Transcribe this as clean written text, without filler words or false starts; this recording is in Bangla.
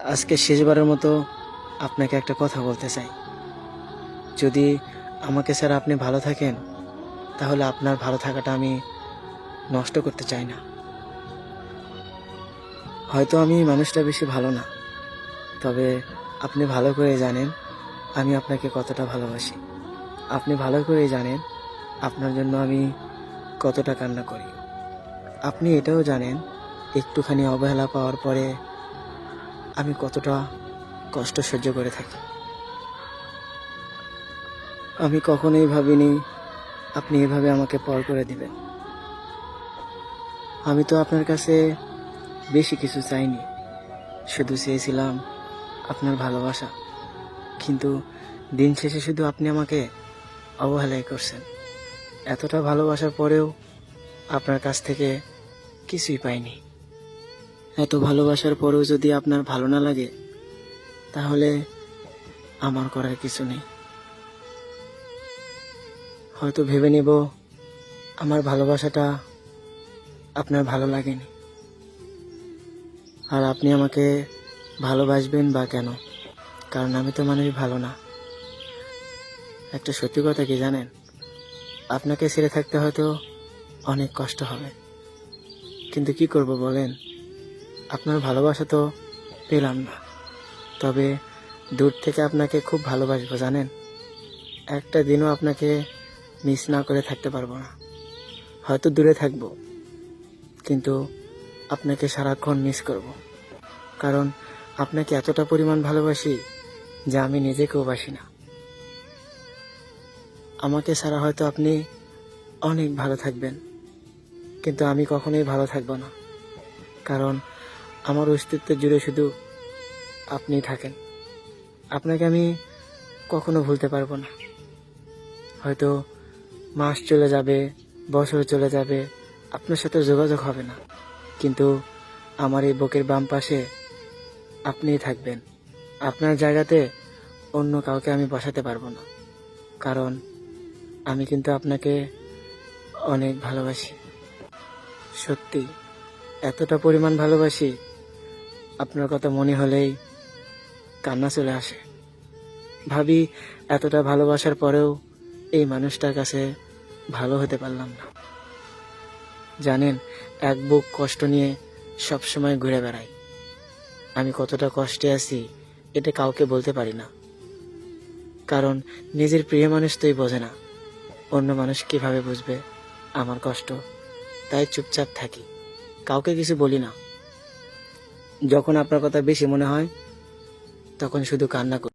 আজকে শেষবারের মতো আপনাকে একটা কথা বলতে চাই। যদি আমাকে ছাড়া আপনি ভালো থাকেন, তাহলে আপনার ভালো থাকাটা আমি নষ্ট করতে চাই না। হয়তো আমি মানুষটা বেশি ভালো না, তবে আপনি ভালো করে জানেন আমি আপনাকে কতটা ভালোবাসি। আপনি ভালো করেই জানেন আপনার জন্য আমি কতটা কান্না করি। আপনি এটাও জানেন একটুখানি অবহেলা পাওয়ার পরে আমি কতটা কষ্ট সহ্য করে থাকি। আমি কখনোই ভাবিনি আপনি এভাবে আমাকে পর করে দিবেন। আমি তো আপনার কাছে বেশি কিছু চাইনি, শুধু চেয়েছিলাম আপনার ভালোবাসা। কিন্তু দিন শেষে শুধু আপনি আমাকে অবহেলাই করছেন। এতটা ভালোবাসার পরেও আপনার কাছ থেকে কিছুই পাইনি। এত ভালোবাসার পরেও যদি আপনার ভালো না লাগে, তাহলে আমার করার কিছু নেই। হয়তো ভেবে নেব আমার ভালোবাসাটা আপনার ভালো লাগেনি, আর আপনি আমাকে ভালোবাসবেন বা কেন? কারণ আমি তো মানুষ ভালো না। একটা সত্যি কথা কি জানেন, আপনাকে ছেড়ে থাকতে হয়তো অনেক কষ্ট হবে, কিন্তু কি করব বলেন? আপনার ভালোবাসা তো পেলাম না। তবে দূর থেকে আপনাকে খুব ভালোবাসবো জানেন। একটা দিনও আপনাকে মিস না করে থাকতে পারবো না। হয়তো দূরে থাকবো, কিন্তু আপনাকে সারাক্ষণ মিস করব। কারণ আপনাকে এতটা পরিমাণ ভালোবাসি যা আমি নিজেকেও বাসি না। আমাকে ছাড়া হয়তো আপনি অনেক ভালো থাকবেন, কিন্তু আমি কখনোই ভালো থাকবো না। কারণ আমার অস্তিত্ব জুড়ে শুধু আপনিই থাকেন। আপনাকে আমি কখনো ভুলতে পারবো না। হয়তো মাস চলে যাবে, বছর চলে যাবে, আপনার সাথে যোগাযোগ হবে না, কিন্তু আমার এই বুকের বাম পাশে আপনিই থাকবেন। আপনার জায়গাতে অন্য কাউকে আমি বসাতে পারবো না। কারণ আমি কিন্তু আপনাকে অনেক ভালোবাসি। সত্যি এতটা পরিমাণ ভালোবাসি, আপনার কথা মনে হলেই কান্না চলে আসে। ভাবি এতটা ভালোবাসার পরেও এই মানুষটার কাছে ভালো হতে পারলাম না। জানেন, এক বুক কষ্ট নিয়ে সবসময় ঘুরে বেড়াই। আমি কতটা কষ্টে আছি এটা কাউকে বলতে পারি না, কারণ নিজের প্রিয় মানুষ তোই বোঝে না, অন্য মানুষ কিভাবে বুঝবে আমার কষ্ট। তাই চুপচাপ থাকি, কাউকে কিছু বলি না। যখন আপনার কথা বেশি মনে হয়, তখন শুধু কান্না করি।